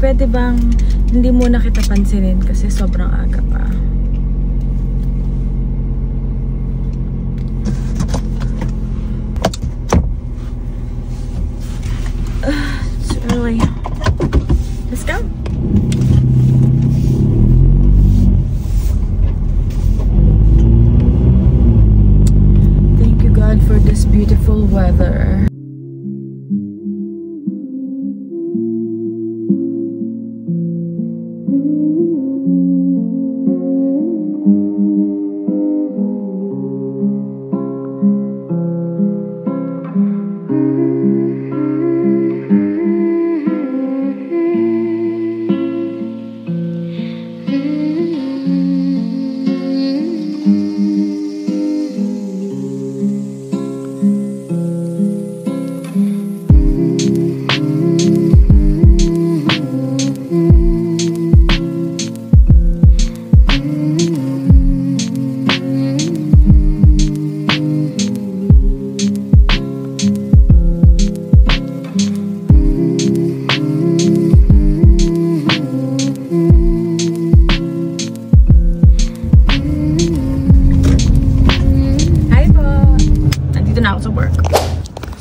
pwede bang hindi muna kita pansinin kasi sobrang aga pa. It's early. Let's go. Thank you God for this beautiful weather.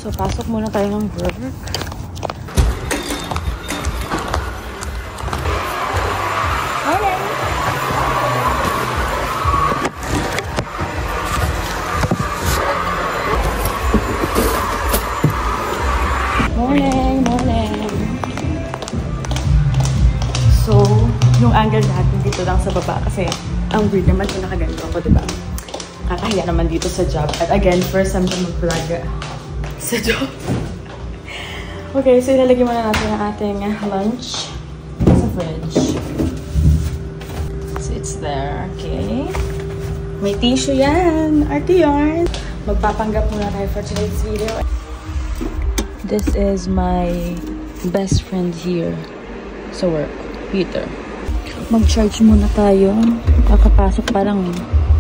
So, pasok muna tayo ng work. Morning! Morning! Morning! So, yung angle natin dito lang sa baba kasi ang weird naman kung nakaganto ako, diba? Kakahiya naman dito sa job. At again, first time ko mag-vlog sa job. Okay, so ilalagay muna natin ang ating lunch sa fridge. So it's there, okay. May tissue yan, Arte yarn. Magpapanggap muna tayo for today's video. This is my best friend here sa work, Peter. Mag-charge muna tayo. Kakapasok parang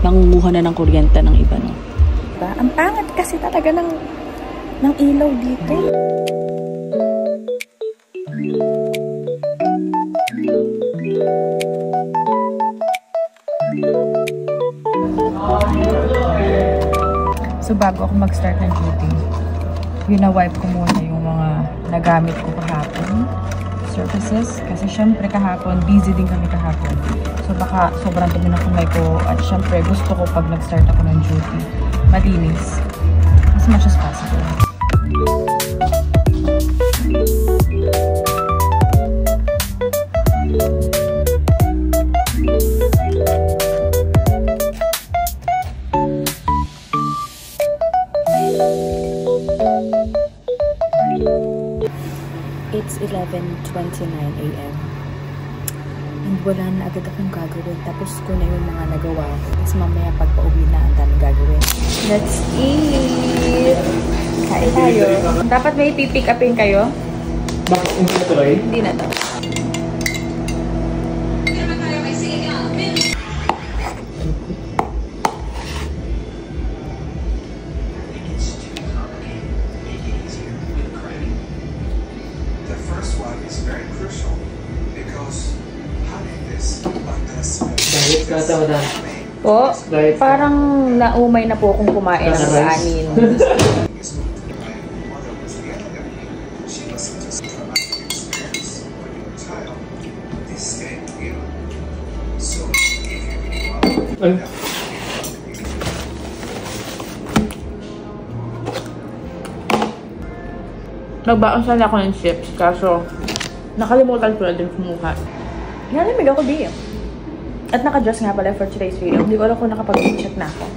nangunguha na ng kuryente ng iba, no? Diba? Ang pangat kasi talaga ng ilaw dito. So bago ako mag-start ng duty, wina-wipe ko muna yung mga nagamit ko kahapon. Surfaces. Kasi syempre kahapon, busy din kami kahapon. So baka sobrang dumi ng kamay ko. At syempre gusto ko pag nag-start ako ng duty, malinis. As much as possible. It's 11:29 AM. And wala na agad akong gagawin. Tapos ko na yung mga nagawa ko. Tapos mamaya pagpa-uwi na ang daming gagawin. Let's eat! Kain tayo. Dapat may pipick upin kayo? Bakit hindi na tuloy? Hindi na to. Po, parang naumay na po akong kumain ng kanin. Nagbaon sana ako ng chips, kaso nakalimutan ko na din kumuha. Nalamig ako di. At naka-dress nga pala for today's video. Hindi ko alam kung nakapag-check na ako.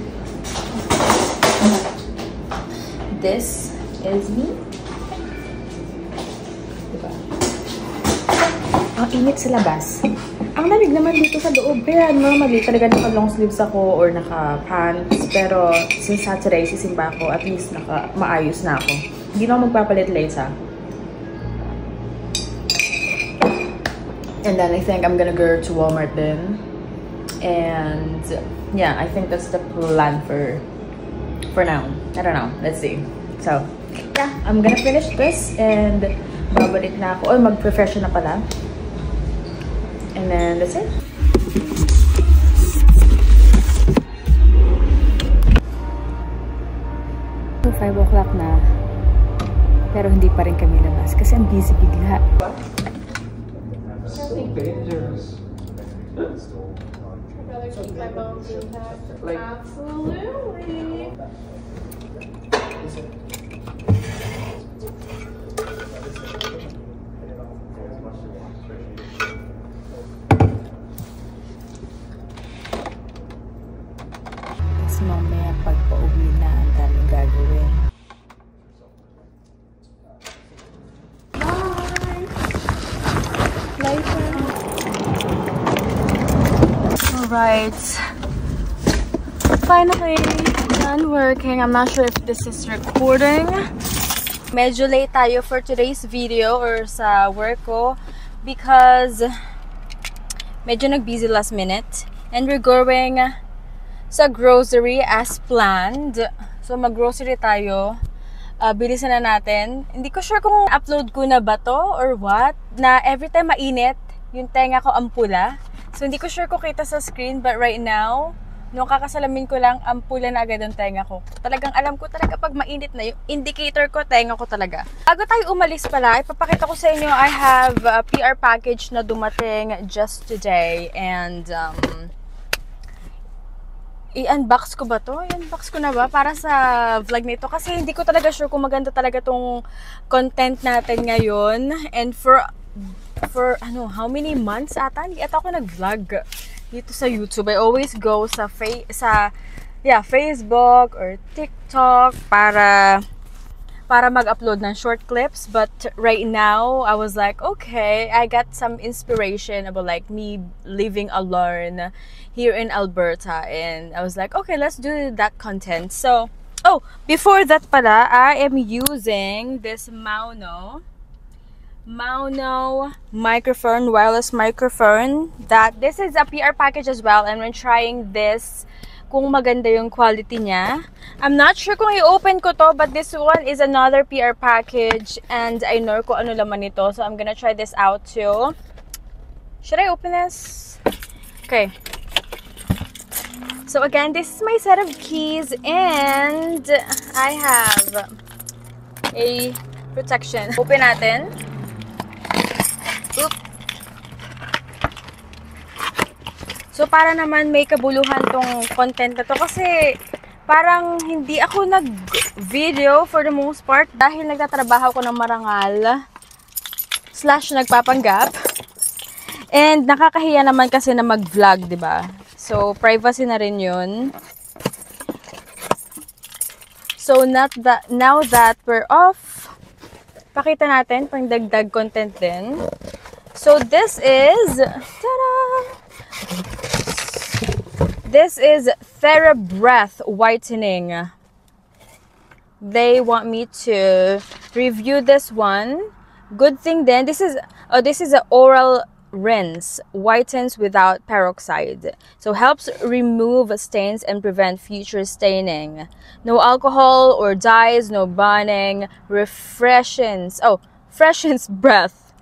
This is me. Diba? Ang init sa labas. Ang lamig naman dito sa loob. Kaya normally talaga naka-long sleeves ako or naka-pants. Pero since Saturday, sisimba ako, at least maayos na ako. Hindi na ako magpapalit later. And then I think I'm gonna go to Walmart then. And yeah, I think that's the plan for now. I don't know. Let's see. So yeah, I'm gonna finish this and babalik na ako. Oh, mag-profession na pala. And then that's it. So 5 o'clock na. Pero hindi pa rin kami labas kasi ang busy bigla. So dangerous. I'd rather keep my bones intact. Absolutely. Tapos mamaya pagpa-uwi na ang daming gagawin. Alright. Finally done working. I'm not sure if this is recording. Medyo late tayo for today's video or sa work ko because medyo nag-busy last minute. And we're going sa grocery as planned. So mag-grocery tayo. Bilisan na natin. Hindi ko sure kung upload ko na ba to or what. Na every time mainit, yung tenga ko ampula. So hindi ko sure kung kita sa screen, but right now, nung kakasalamin ko lang, ampula na agad ang tenga ko. Talagang alam ko talaga pag mainit na yung indicator ko, tenga ko talaga. Bago tayo umalis pala, ipapakita ko sa inyo, I have a PR package na dumating just today. And i-unbox ko ba to? I-unbox ko na ba para sa vlog nito? Kasi hindi ko talaga sure kung maganda talaga tong content natin ngayon. And for how many months ata? Hindi ata ako nag-vlog dito sa YouTube. I always go sa Facebook or TikTok para mag-upload ng short clips. But right now, I was like, okay, I got some inspiration about like me living alone here in Alberta. And I was like, okay, let's do that content. So, before that pala, I am using this Mauno microphone, wireless microphone. This is a PR package as well, and when trying this, kung maganda yung quality niya. I'm not sure kung i-open ko to, but this one is another PR package, and I know kung ano laman nito, so I'm gonna try this out too. Should I open this? Okay. So again, this is my set of keys, and I have a protection. Open natin. Oop. So, para naman may kabuluhan tong content na to kasi parang hindi ako nag-video for the most part dahil nagtatrabaho ko ng marangal / nagpapanggap. And nakakahiya naman kasi na mag-vlog, di ba? So, privacy na rin yun. So, now that we're off, pakita natin pang dagdag content din. So, this is TheraBreath Whitening. They want me to review this one. Good thing then, this is an oral rinse. Whitens without peroxide. So helps remove stains and prevent future staining. No alcohol or dyes, no burning. Freshens breath.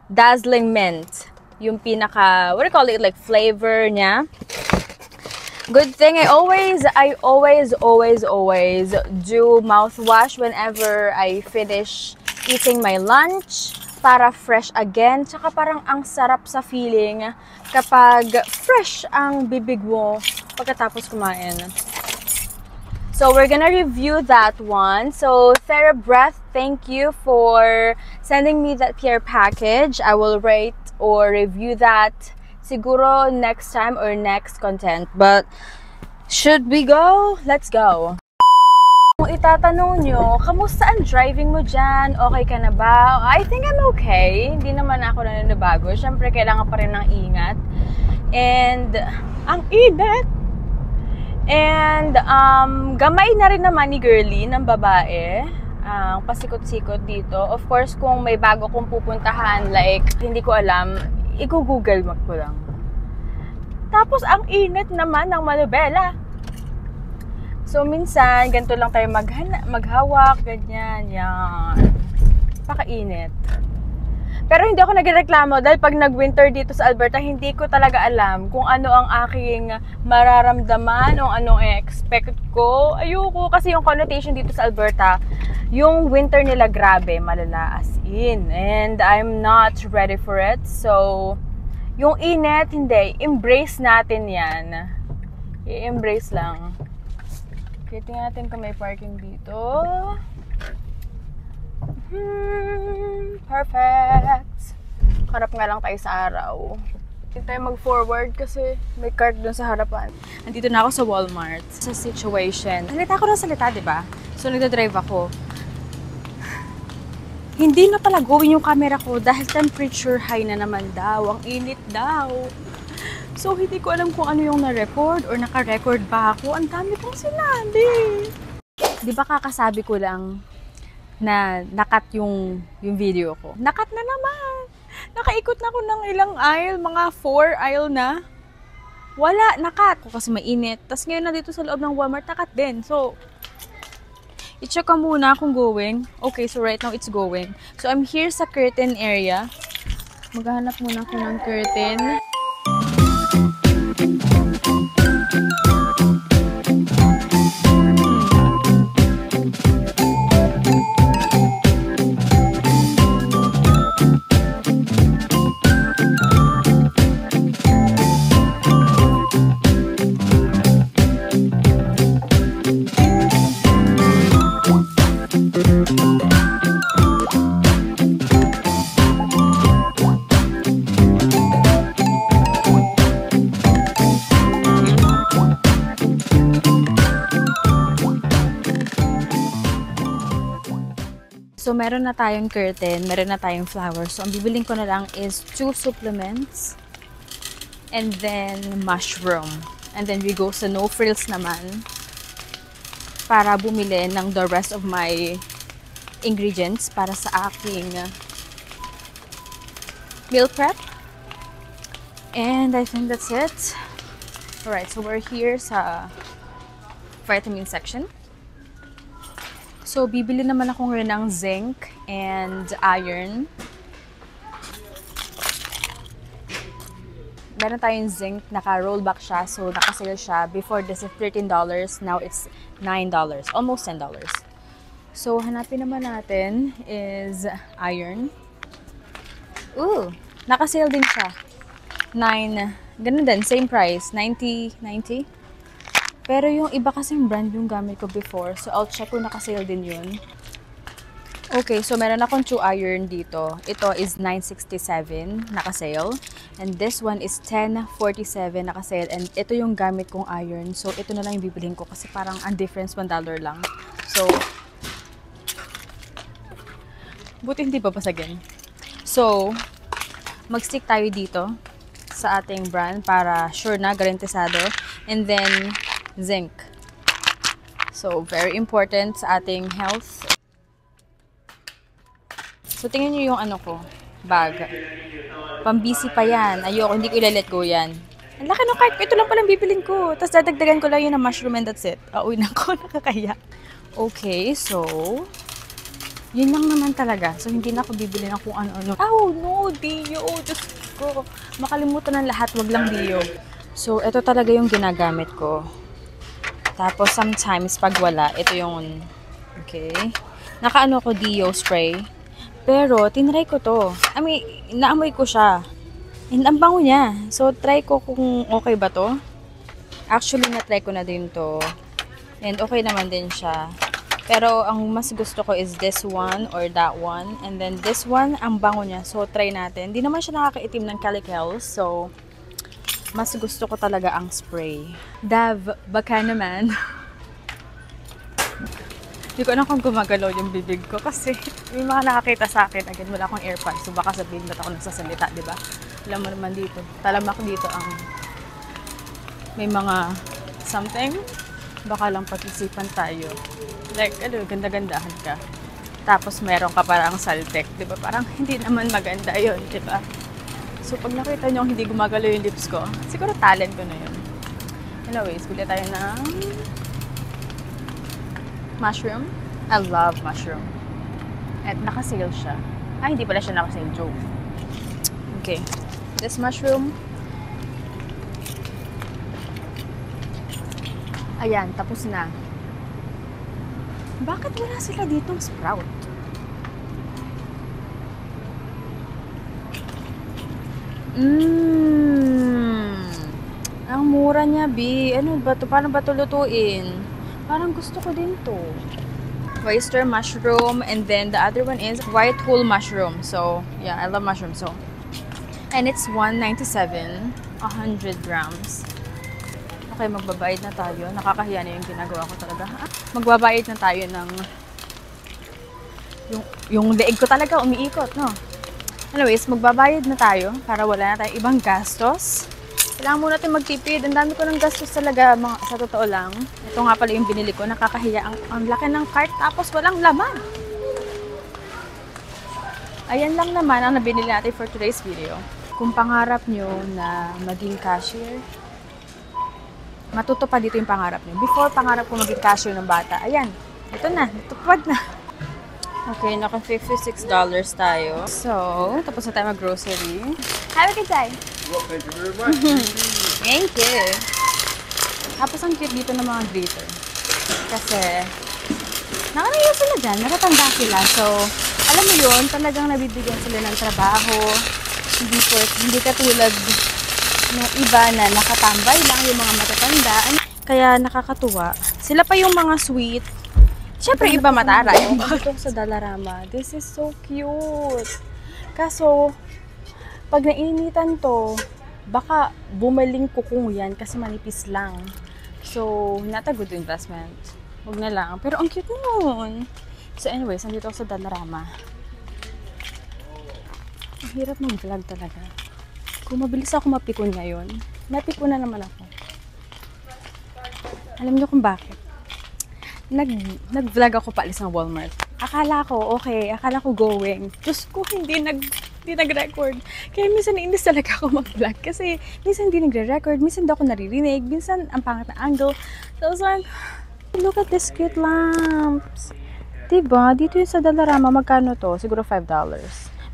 Dazzling mint. Yung pinaka, what do you call it, like flavor niya. Good thing I always do mouthwash whenever I finish eating my lunch para fresh again. Tsaka parang ang sarap sa feeling kapag fresh ang bibig mo pagkatapos kumain. So we're gonna review that one. So TheraBreath, thank you for sending me that PR package. I will rate or review that siguro next time or next content. But should we go? Let's go. Kung itatanong nyo, kamusta ang driving mo dyan? Okay ka na ba? I think I'm okay. Hindi naman ako naninibago. Siyempre, kailangan pa rin ng ingat. And, ang init! And, gamay na rin naman ni girly ng babae. Pasikot-sikot dito. Of course, kung may bago kong pupuntahan, like, hindi ko alam, i-google mo ko lang. Tapos, ang init naman ng manubela. So, minsan, ganito lang tayo maghawak, ganyan, yan. Pakainit. Pero hindi ako nagreklamo dahil pag nag-winter dito sa Alberta, hindi ko talaga alam kung ano ang aking mararamdaman o anong expect ko. Ayoko kasi yung connotation dito sa Alberta, yung winter nila grabe, malala as in. And I'm not ready for it. So, yung init, hindi. Embrace natin yan. I-embrace lang. Okay, tingnan natin kung may parking dito. Perfect. Harap nga lang tayo sa araw. Hindi tayo mag-forward kasi may cart dun sa harapan. Nandito na ako sa Walmart. Sa situation. Salita ko na salita, diba? So, nagdadrive ako. Hindi na pala going yung camera ko dahil temperature high na naman daw. Ang init daw. So, hindi ko alam kung ano yung na-record or naka-record ba ako. Ang dami kong sinabi. Di ba kakasabi ko lang na nakat yung video ko? Nakat na naman. Nakaikot na ako ng ilang aisle. Mga 4 aisle na. Wala, nakat. Kasi mainit. Tapos ngayon na dito sa loob ng Walmart, nakat din. So, i-check ko muna kung going. Okay, so right now it's going. So, I'm here sa curtain area. Maghahanap muna ako ng curtain. So, meron na tayong curtain, meron na tayong flowers. So, ang bibiling ko na lang is 2 supplements and then mushroom. And then we go sa no frills naman para bumili ng the rest of my ingredients para sa aking meal prep. And I think that's it. Alright, so we're here sa vitamin section. So, bibili naman ako ngayon ng zinc and iron. Meron tayong zinc, naka-rollback siya. So, naka-sale siya. Before this is $13, now it's $9. Almost $10. So, hanapin naman natin is iron. Ooh, naka-sale din siya. 9, ganun din, same price, 90. Pero yung iba kasing brand yung gamit ko before. So, I'll check kung naka-sale din yun. Okay, so meron akong 2 iron dito. Ito is $9.67 naka-sale. And this one is $10.47 naka-sale. And ito yung gamit kong iron. So, ito na lang yung bibilhin ko kasi parang ang difference $1 lang. So, buti hindi babasagin. So, mag-stick tayo dito sa ating brand para sure na, garantisado. And then, zinc. So, very important sa ating health. So, tingnan nyo yung ano ko, bag. Pambisi pa yan. Ayoko, hindi ko ila-let go yan. Ang laki ng cart ko, ito lang palang bibilin ko. Tapos dadagdagan ko lang yun ng mushroom and that's it. Uwi na ko, nakakaya. Okay, so, yun lang naman talaga. So, hindi na ako bibili ng kung ano-ano. Oh, no, Dio. Diyos ko. Makalimutan ng lahat, wag lang Dio. So, ito talaga yung ginagamit ko. Tapos, sometimes, pag wala, ito yung, okay. Nakaano ko Dio spray. Pero, tinry ko to. I mean, naamoy ko siya. And ang bango niya. So, try ko kung okay ba to. Actually, na-try ko na din to. And okay naman din siya. Pero, ang mas gusto ko is this one or that one. And then, this one, ang bango niya. So, try natin. Hindi naman siya nakakaitim ng calicels. So, mas gusto ko talaga ang spray. Dav, baka naman. Hindi ko alam kung gumagalaw yung bibig ko kasi may mga nakakita sa akin. Again, wala akong earpods. So baka sabihin ba't ako nagsasalita, di ba? Alam mo naman dito. Talamak dito ang may mga something. Baka lang pag-isipan tayo. Like, ano, ganda-gandahan ka. Tapos meron ka parang saltek, di ba? Parang hindi naman maganda yun, di ba? So, pag nakita nyo hindi gumagalaw yung lips ko, siguro talent ko na yun. Anyways, bili tayo ng mushroom. I love mushroom. At naka-sale siya. Ay, hindi pala siya nakasave joke. Okay. This mushroom. Ayan, tapos na. Bakit wala sila ditong sprout? Ang mura niya, B. Ano ba to? Paano ba ito lutuin? Parang gusto ko din to. Oyster mushroom, and then the other one is white whole mushroom. So, yeah, I love mushroom. So, and it's $1.97, 100 grams. Okay, magbabayad na tayo. Nakakahiya na yung ginagawa ko talaga. Magbabayad na tayo ng... Yung leeg ko talaga umiikot, no? Anyways, magbabayad na tayo para wala na tayong ibang gastos. Kailangan muna natin magtipid. Ang dami ko ng gastos talaga, sa totoo lang. Ito nga pala yung binili ko. Nakakahiya. Ang laki ng cart tapos walang laman. Ayan lang naman ang nabinili natin for today's video. Kung pangarap nyo na maging cashier, matutupad dito yung pangarap nyo. Before pangarap ko maging cashier ng bata, ayan, ito na, natupad na. Okay, naka $56 tayo. So, tapos na tayo mag-grocery. Have a good day! Well, thank you very much. Thank you! Tapos ang cute dito ng mga greeter. Kasi, nakanayo sila dyan, nakatanda sila. So, alam mo yun, talagang nabibigyan sila ng trabaho. Hindi katulad ng iba na nakatambay lang yung mga matatanda. Kaya nakakatuwa. Sila pa yung mga sweet. Siyempre, iba matara. Dito sa Dollarama. This is so cute. Kaso, pag nainitan to, baka bumaling kukung yan kasi manipis lang. So, not a good investment. Huwag na lang. Pero ang cute nun. So anyways, nandito ako sa Dollarama. Ang hirap mag-vlog talaga. Kung mabilis ako mapikon ngayon, napikon na naman ako. Alam niyo kung bakit? Nag-vlog ako paalis ng Walmart. Akala ko, okay. Akala ko going. Diyos ko, hindi nag-record. Kaya minsan nainis talaga ako mag-vlog. Kasi minsan hindi nagre-record. Minsan hindi ako naririnig. Minsan ang pangat na angle. So I was like, look at this cute lamps. Diba? Dito yung sa Dollarama, magkano to? Siguro $5.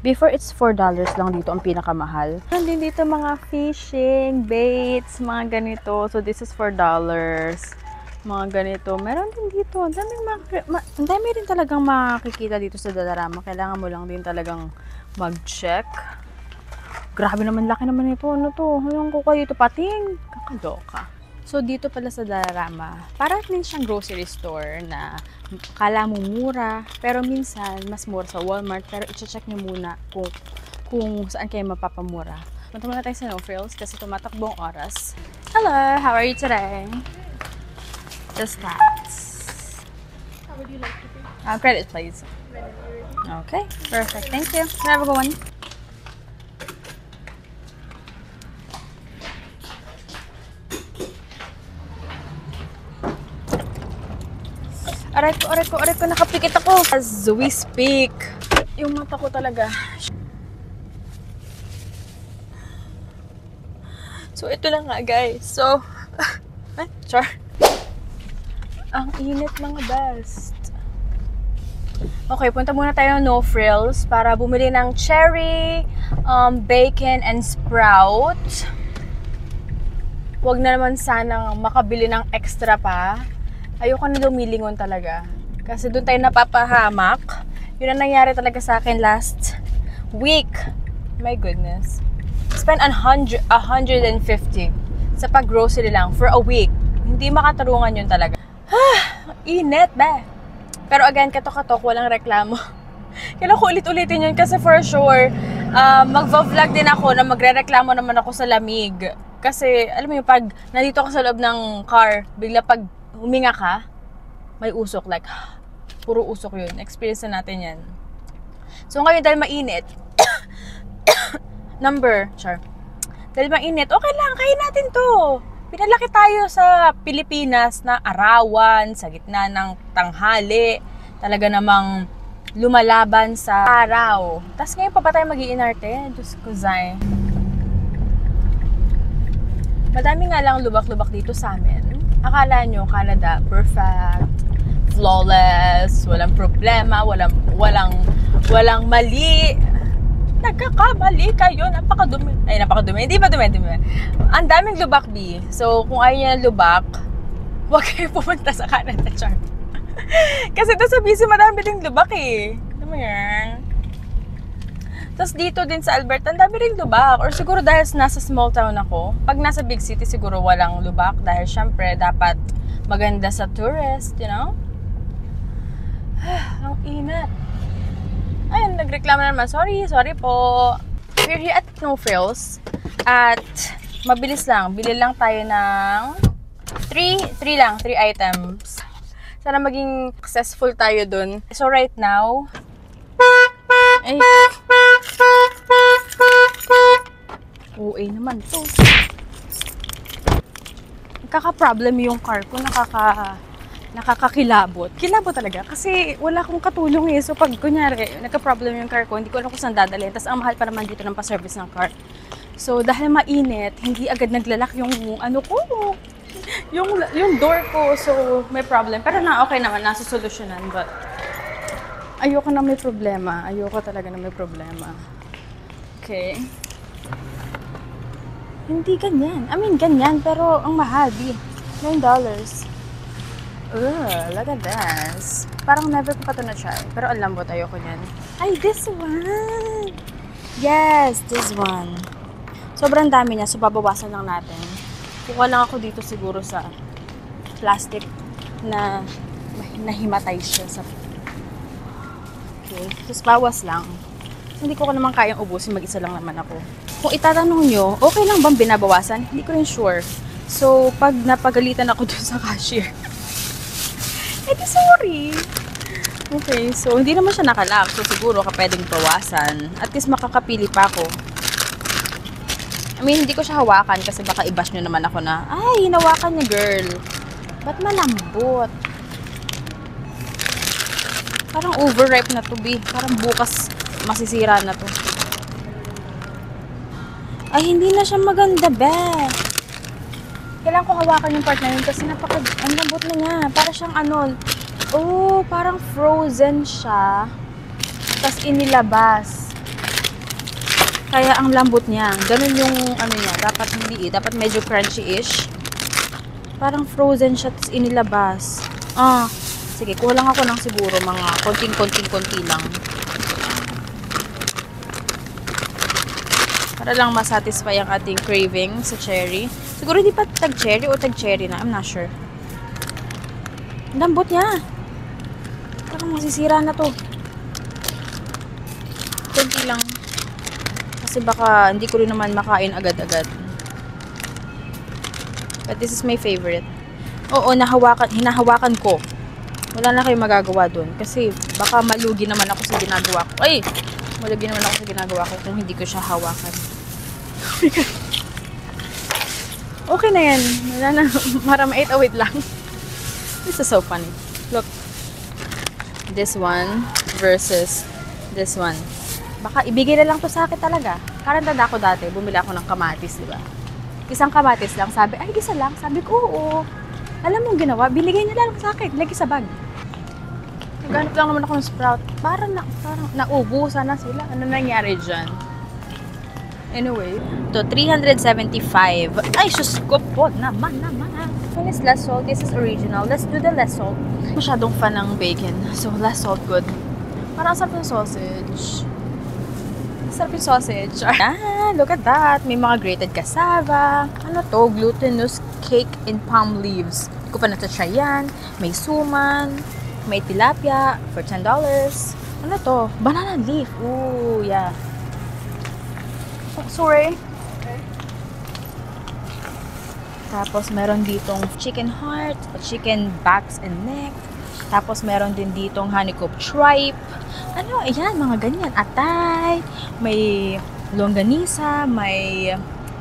Before, it's $4 lang dito ang pinakamahal. Nandun dito mga fishing, baits, mga ganito. So this is $4. Mga ganito. Meron din dito. Ang dami rin talagang makikita dito sa Dollarama. Kailangan mo lang din talagang mag-check. Grabe naman, laki naman ito. Ano to? Hayang ko kayo ito pating. Kakaloka. So, dito pala sa Dollarama, parang din siyang grocery store na kala mo mura, pero minsan mas mura sa Walmart. Pero i-check nyo muna kung saan kayo mapapamura. Punta muna tayo sa No Frills kasi tumatakbo ang oras. Hello! How are you today? Just that. How would you like to pay? Credit, please. Okay, perfect. Thank you. Have a good one. Aray ko, nakapikit ako. As we speak, yung mata ko talaga. So, ito na nga, guys. So, char. Ang init mga best. Okay, punta muna tayo ng No Frills para bumili ng cherry, bacon, and sprout. Huwag na naman sanang makabili ng extra pa. Ayoko na lumilingon talaga. Kasi doon tayo napapahamak. Yun ang nangyari talaga sa akin last week. My goodness. Spend $150 sa pag-grocery lang for a week. Hindi makatarungan yun talaga. Init ba? Pero again, katok-katok, walang reklamo. Kailangan ko ulit-ulitin yun kasi for sure, magva-vlog din ako na magre-reklamo naman ako sa lamig. Kasi, alam mo yung pag nandito ka sa loob ng car, bigla pag huminga ka, may usok. Like, puro usok yun. Experience na natin yan. So ngayon, dahil mainit, dahil mainit, okay lang, kain natin to. Pinalaki tayo sa Pilipinas na arawan, sa gitna ng tanghali. Talaga namang lumalaban sa araw. Tapos ngayon pa ba tayo mag-iinarte? Diyos ko, Zay. Madami nga lang lubak-lubak dito sa amin. Akala nyo, Canada, perfect, flawless, walang problema, walang Walang mali. Nagkakamali kayo. Napakadumi. Ay, napakadumi. Hindi ba dumi? Ang daming lubak, B. So, kung ayaw niya ng lubak, huwag kayo pumunta sa Canada, Char. Kasi doon sa BC, madami ding lubak eh. Alam mo yan? Tapos dito din sa Alberta, ang dami rin lubak. Or siguro dahil nasa small town ako, pag nasa big city, siguro walang lubak. Dahil syempre, dapat maganda sa tourist, you know? Ang inat. Ayun, nagreklamo na naman. Sorry po. We're here at No Frills. At mabilis lang. Bili lang tayo ng 3 items. Sana maging successful tayo dun. So right now, ay, OA naman to. Nakaka-problem yung car ko. Nakakakilabot. Kilabot talaga. Kasi wala akong katulong eh. So pag kunyari, nagka-problem yung car ko, hindi ko alam kung saan dadalhin. Tapos ang mahal pa naman dito ng pa-service ng car. So dahil mainit, hindi agad naglalak yung ano ko. Yung door ko. So may problem. Pero okay naman, nasa solusyonan. But ayoko na may problema. Ayoko talaga na may problema. Okay. Hindi ganyan. I mean, ganyan. Pero ang mahal, $9. Look at this. Parang never ko pa ito na-try. Pero ang lambot, ayoko niyan. Ay, this one! Yes, this one. Sobrang dami niya, so babawasan lang natin. Kuha lang ako dito siguro sa plastic na nahimatay siya sa... Okay, tapos bawas lang. Hindi ko naman kayang ubusin, mag-isa lang naman ako. Kung itatanong nyo, okay lang bang binabawasan? Hindi ko rin sure. So, pag napagalitan ako dun sa cashier, di sorry. Okay, so hindi naman siya nakalock. So siguro pwedeng bawasan. At least makakapili pa ako. I mean, hindi ko siya hawakan kasi baka i-bash nyo naman ako na, ay, hinawakan niya, girl. Ba't malambot? Parang overripe na to, B. Parang bukas masisira na to. Ay, hindi na siya maganda, be. Kailangan ko hawakan yung part na yun kasi ang lambot na niya. Para siyang parang frozen siya. Tapos inilabas. Kaya ang lambot niya. Ganun yung niya. Dapat hindi dapat medyo crunchy-ish. Parang frozen siya tapos inilabas. Sige, kuha lang ako ng siguro mga konting-konti lang. Para lang masatisfy ang ating craving sa cherry. Siguro hindi pa tag-cherry o tag-cherry na. I'm not sure. Lambot niya. Parang masisira na to. Konti lang. Kasi baka hindi ko rin naman makain agad-agad. But this is my favorite. Oo, hinahawakan ko. Wala na kayong magagawa dun. Kasi baka malugi naman ako sa ginagawa ko. Ay! Malugi naman ako sa ginagawa ko kung hindi ko siya hawakan. Oh my God. Okay na yan. Wala na. Para ma-808 lang. This is so funny. Look. This one versus this one. Baka ibigay na lang to sa akin talaga. Karantanda ako dati. Bumili ako ng kamatis, di ba? Isang kamatis lang. Sabi, ay, isa lang. Sabi ko, oo. Alam mo ginawa? Binigay nila lang sa akin. Lagi sa bag. Naghanap lang naman ako ng Sprout. Parang naubusan na sila. Ano nangyari dyan? Anyway, to 375. Ay, sus ko po. Naman. This is less salt. This is original. Let's do the less salt. Masyadong fan ng bacon. So, less salt good. Parang sarap yung sausage. Sarap yung sausage. Look at that. May mga grated cassava. Ano to? Glutinous cake in palm leaves. Hindi ko pa natatry yan. May suman. May tilapia for $10. Ano to? Banana leaf. Ooh, yeah. Sorry. Okay. Tapos meron ditong chicken heart, chicken backs and neck. Tapos meron din ditong honeycomb tripe. Ano, ayan, mga ganyan. Atay, may longganisa, may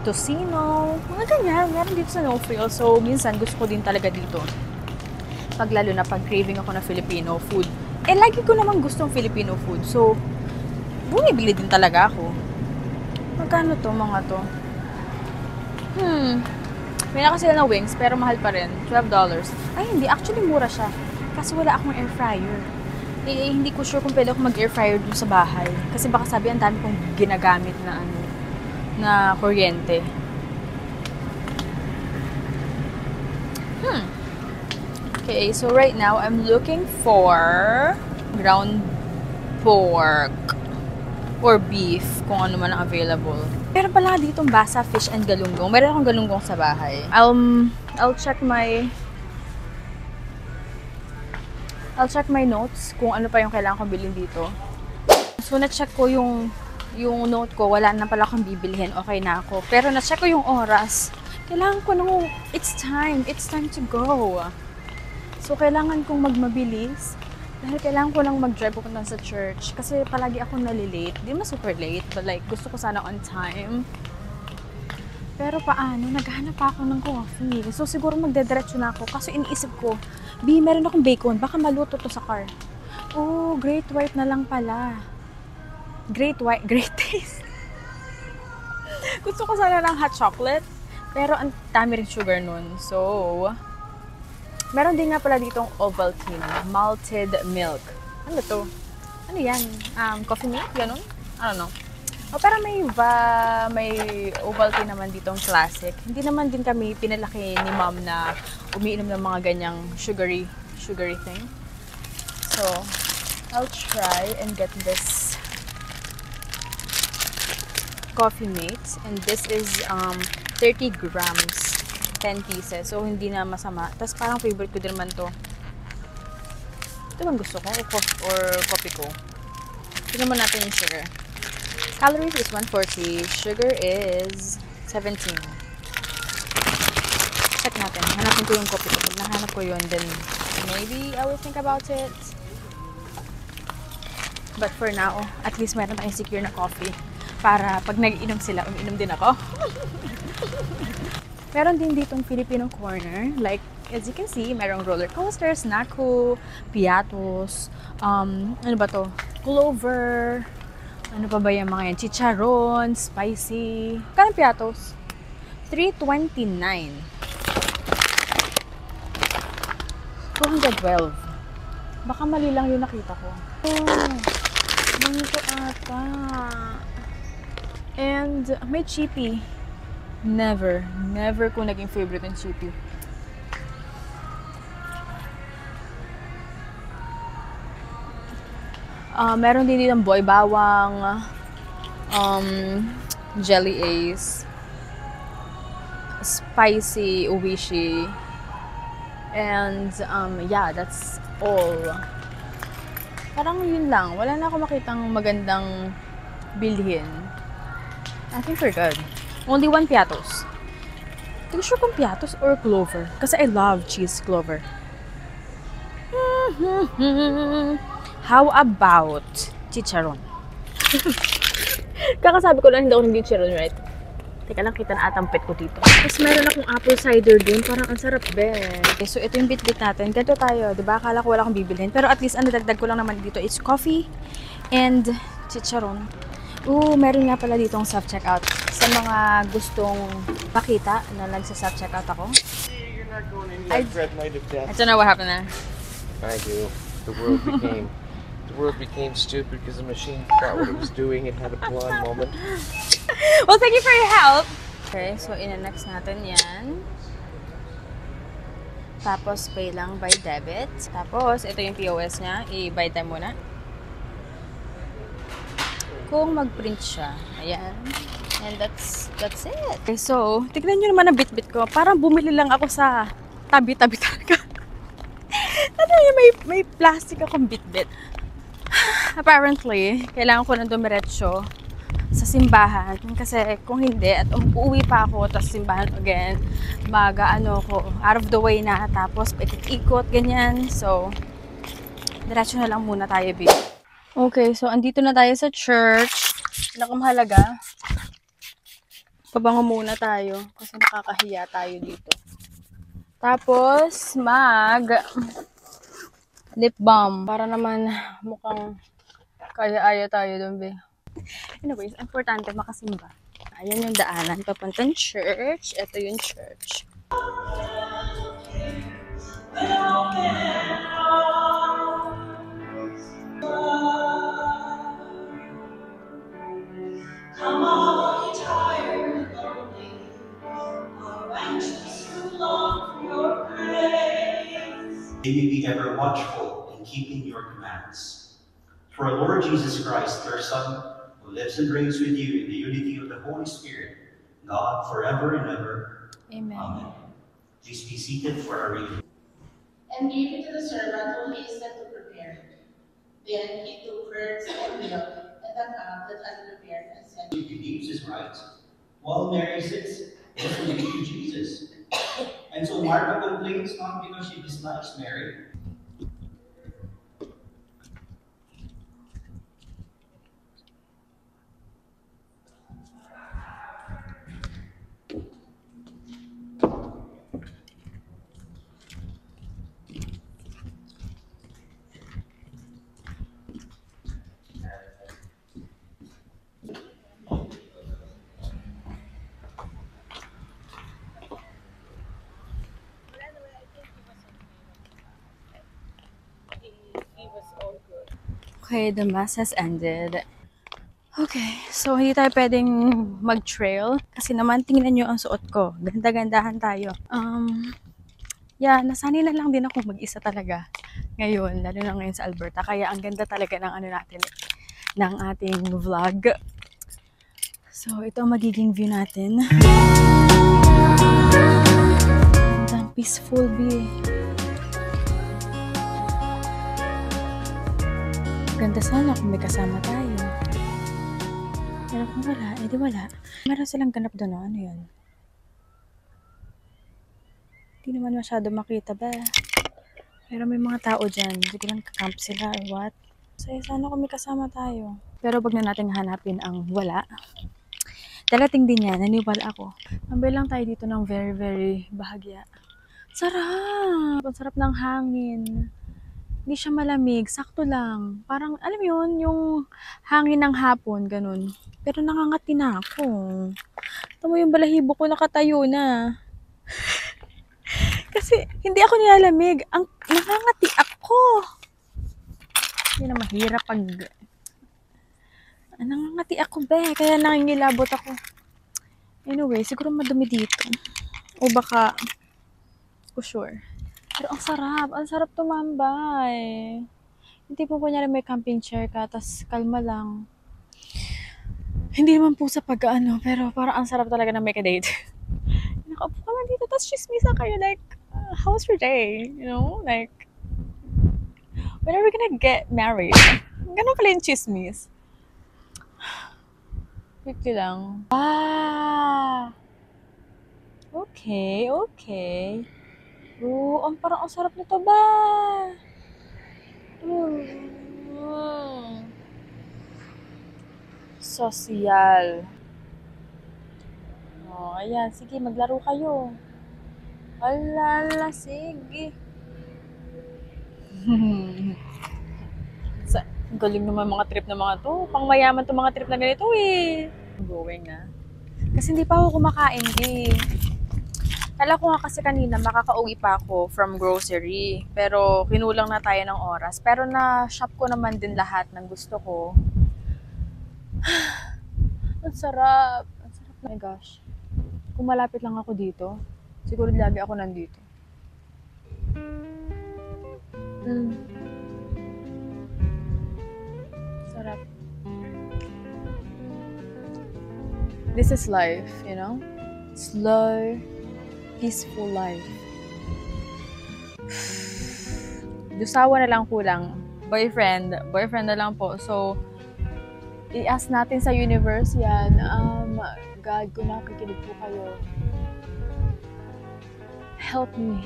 tocino, mga ganyan. Meron dito sa No Frills. So, minsan gusto ko din talaga dito. Lalo na pag craving ako na Filipino food. Lagi ko namang gustong Filipino food. So, bumibili din talaga ako. Magkano to, mga to? May naka sila na wings, pero mahal pa rin. $12. Ay, hindi. Actually, mura siya. Kasi wala akong air fryer. hindi ko sure kung pwede ako mag-air fryer dun sa bahay. Kasi baka sabi, ang dami kong ginagamit na na kuryente. Okay, so right now, I'm looking for ground pork or beef, kung ano man ang available. Meron pala ditong basa fish and galunggong. Meron akong galunggong sa bahay. I'll check my notes kung ano pa yung kailangan kong bilhin dito. So, na-check ko yung note ko. Wala na pala akong bibilhin. Okay na ako. Pero na-check ko yung oras. Kailangan ko nung, it's time to go. So, kailangan kong magmabilis. Dahil kailangan ko lang mag-drive pupunta sa church. Kasi palagi ako nalilate. Di ma super late, but like, gusto ko sana on time. Pero paano? Naghahanap pa ako ng coffee. So, siguro magdediretso na ako. Kasi iniisip ko, meron akong bacon. Baka maluto to sa car. Oh, great white na lang pala. Great taste. Gusto ko sana ng hot chocolate. Pero ang dami rin sugar nun. So, meron din nga pala ditong Ovaltine, malted milk. Ano to? Ano yan? Coffee milk? Ganun? I don't know. Oh, pero may Ovaltine naman ditong classic. Hindi naman din kami pinalaki ni mom na umiinom ng mga ganyang sugary thing. So, I'll try and get this Coffee Mate. And this is 30 grams. 10 pieces. So, hindi na masama. Tapos, parang favorite ko din naman to. Ito bang gusto ko? Or coffee ko? Tignan mo natin yung sugar. Calories is 140. Sugar is 17. Check natin. Hanapin ko yung coffee ko. Pag nahanap ko yun, then maybe I will think about it. But for now, at least meron tayong secure na coffee. Para pag nag-inom sila, umiinom din ako. Meron din ditong Filipino corner. Like, as you can see, merong roller coaster, snack-o, piatos, ano ba to? Clover, ano pa ba yung mga yan? Chicharon, spicy. Kano piatos? $3.29. 212. Baka mali lang yung nakita ko. Oh, ganito ata. And may chippy. Never ko naging favorite ng chippy. Meron din ditong boy bawang, jelly ace, spicy uwishi, and yeah, that's all. Parang yun lang. Wala na ako makitang magandang bilhin. I think we're good. Only one piatos. Hindi ko sure kung piatos or clover. Kasi I love cheese clover. How about chicharon? Kakasabi ko lang hindi ako ng chicharon, right? Teka lang, kita na atampit ko dito. Tapos meron akong apple cider dun. Parang ang sarap, Ben. Okay, so ito yung bit-bit natin. Ganito tayo, diba? Akala ko wala akong bibilhin. Pero at least, ang nadagdag ko lang naman dito is coffee and chicharon. Meron nga pala ditong self-checkout. Sa mga gustong makita na nagsa-self-checkout ako. You're not going in like red light of death. I don't know what happened there. I do. The world became stupid because the machine forgot what it was doing and had a blonde moment. Well, thank you for your help. Okay, so ina-next natin yan. Tapos pay lang by debit. Tapos ito yung POS niya. I-buy time muna. Kung mag-print siya. Ayan. And that's it. Okay, so, tignan nyo naman ang bit-bit ko. Parang bumili lang ako sa tabi-tabi talaga. Ano yun, may plastic akong bit-bit. Apparently, kailangan ko na dumiretso sa simbahan. Kasi kung hindi, at uuwi pa ako, tapos simbahan again, mag-ano ko, out of the way na, tapos ikot, ganyan. So, diretso na lang muna tayo, babe. Okay, so andito na tayo sa church. Pinakamahalaga, pabango muna tayo kasi nakakahiya tayo dito. Tapos, lip balm para naman mukhang kaya-aya tayo doon, be. Anyways, importante makasimba. Ayan yung daanan papuntang church. Ito yung church. May you be ever watchful in keeping your commands. For our Lord Jesus Christ, your Son, who lives and reigns with you in the unity of the Holy Spirit, God, forever and ever. Amen. Amen. Please be seated for our reading. And gave it to the servant who hastened to prepare it. Then he took curds and milk and the cup that had prepared and said, He believes is right. While Mary sits, listening to Jesus. And so Martha complains not because she dislikes Mary. Okay, the mass has ended. Okay, so hindi tayo pwedeng mag-trail kasi naman tingnan nyo ang suot ko. Ganda-gandahan tayo. Yeah, nasanay na lang din ako mag-isa talaga ngayon, lalo na ngayon sa Alberta. Kaya ang ganda talaga ng ano natin, ng ating vlog. So, ito ang magiging view natin. Ang peaceful view. Ganda sana kung may kasama tayo. Pero kung wala, edi wala. Meron silang ganap doon, ano yun? Hindi naman masyado makita ba? Pero may mga tao dyan. Siguro nagka-camp sila or what. So, sana kung may kasama tayo. Pero wag na natin hanapin ang wala. Darating din yan, naniwala ako. Tambay lang tayo dito ng very, very bahagya. Sarap! Ang sarap ng hangin. Hindi siya malamig, sakto lang. Parang, alam mo yun, yung hangin ng hapon, ganun. Pero nangangati na ako. Ito mo yung balahibo ko nakatayo na. Kasi, hindi ako nilalamig. Nangangati ako. Hindi na mahirap pag... Nangangati ako, be. Kaya nangingilabot ako. Anyway, siguro madumi dito. O baka... ko sure. Pero ang sarap tumambay. Hindi po kunyari may camping chair ka, tas kalma lang. Hindi naman po sa pag-ano, pero parang ang sarap talaga na may ka-date. Nakaupo ka lang dito, tas chismisa kayo, like, how was your day? You know, like, when are we gonna get married? Ganun pala yung chismis. Quickly lang. Okay. Parang ang sarap nito ba? Social. Ayan. Sige, maglaro kayo. Alala, sige. Ang galing naman mga trip na mga to. Pang mayaman to mga trip na ganito eh. Going na. Kasi hindi pa ako kumakain eh. Kala ko nga kasi kanina makakauwi pa ako from grocery. Pero kinulang na tayo ng oras. Pero na-shop ko naman din lahat ng gusto ko. Ang sarap. Ang sarap. Oh my gosh. Kung malapit lang ako dito, siguro lagi ako nandito. Sarap. This is life, you know? Slow, peaceful life. Josawa na lang kulang. Boyfriend na lang po. So, i-ask natin sa universe yan. God, kung nakikinig po kayo, help me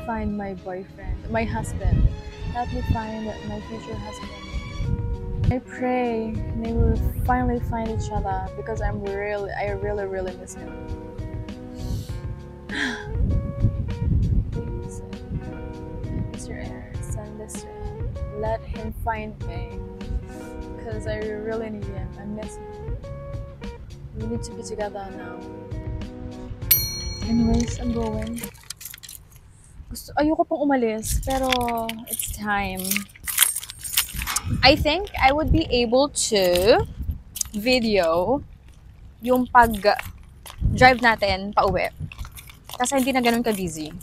find my boyfriend, my husband. Help me find my future husband. I pray they will finally find each other because I really miss him. Please, Mr. Air, send this to him. Let him find me because I really need him. I miss him. We need to be together now. Anyways, I'm going. Ayoko pong umalis, pero it's time. I think I would be able to video yung pag-drive natin pa uwi. Kasi hindi na ganun ka-busy.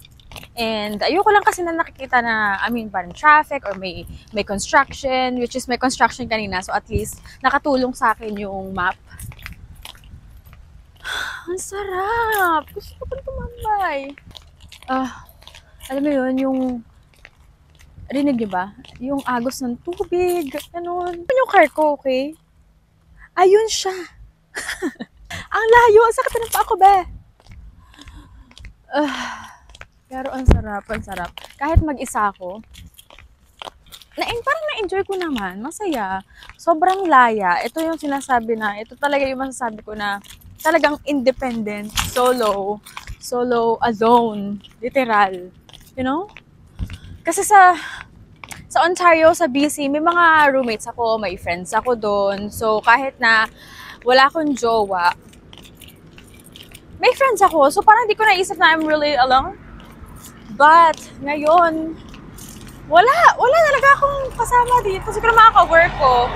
And ayoko lang kasi na nakikita na, parang traffic or may construction, which is may construction kanina. So at least nakatulong sa akin yung map. Ang sarap! Gusto ko pang tumambay. Alam mo yun, yung rinig niyo ba? Yung agos ng tubig, ganun. Yung car ko, okay? Ayun siya. Ang layo, ang sakit na pa ako, be. Pero ang sarap, ang sarap. Kahit mag-isa ako, parang na-enjoy ko naman, masaya. Sobrang laya. Ito yung sinasabi na, ito talaga yung masasabi ko na talagang independent, solo, alone, literal. You know? Kasi sa Ontario, sa BC, may mga roommates ako, may friends ako doon. So, kahit na wala akong jowa, may friends ako. So, parang hindi ko naisip na I'm really alone. But, ngayon, wala talaga akong kasama dito. Siguro makaka-work ko.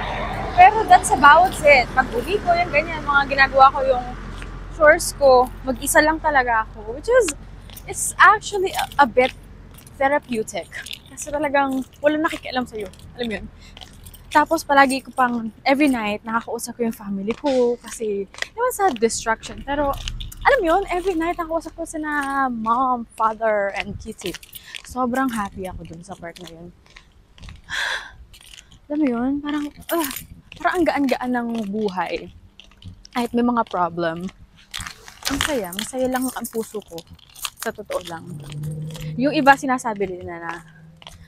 Pero that's about it. Pag-uwi ko, yung ganyan, mga ginagawa ko yung chores ko. Mag-isa lang talaga ako. Which is, it's actually a bit therapeutic. Kasi talagang walang nakikialam sa'yo. Alam mo yun? Tapos palagi ko pang every night nakakausap ko yung family ko kasi naman sa distraction. Pero alam mo yun, every night nakakausap ko sina mom, father, and kitty. Sobrang happy ako dun sa part na yun. Alam mo yun, parang ang gaan-gaan ng buhay. Kahit may mga problem. Ang saya. Masaya lang ang puso ko. Sa totoo lang. Yung iba sinasabi nila na,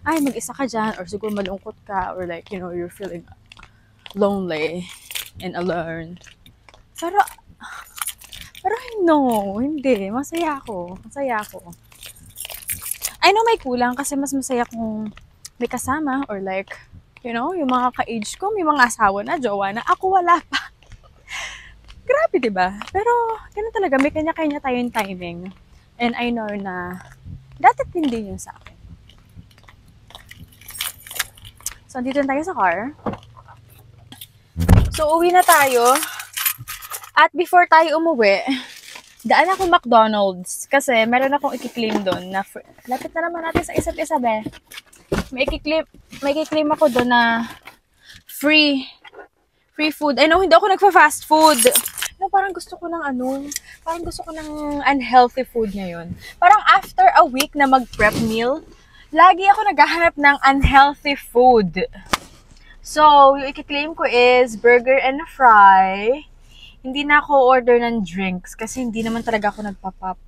ay, mag-isa ka dyan, or siguro malungkot ka, or like, you know, you're feeling lonely and alone. Pero no, hindi. Masaya ako. I know may kulang kasi mas masaya kung may kasama, or like, you know, yung mga ka-age ko, may mga asawa na, jowa na, ako wala pa. Grabe, diba? Pero, ganun talaga, may kanya-kanya tayong timing. And I know na dati hindi yun sa akin. So, andito na tayo sa car. So, uwi na tayo. At before tayo umuwi, daan ako McDonald's. Kasi meron akong i-claim doon na lapit na naman natin sa isa't isa, be. May i-claim ako doon na free food. I know, hindi ako nagpa-fast food. No, parang gusto ko ng unhealthy food ngayon. Parang after a week na mag-prep meal, lagi ako naghahanap ng unhealthy food. So, yung i-claim ko is burger and fry. Hindi na ako order ng drinks kasi hindi naman talaga ako nagpa-pop.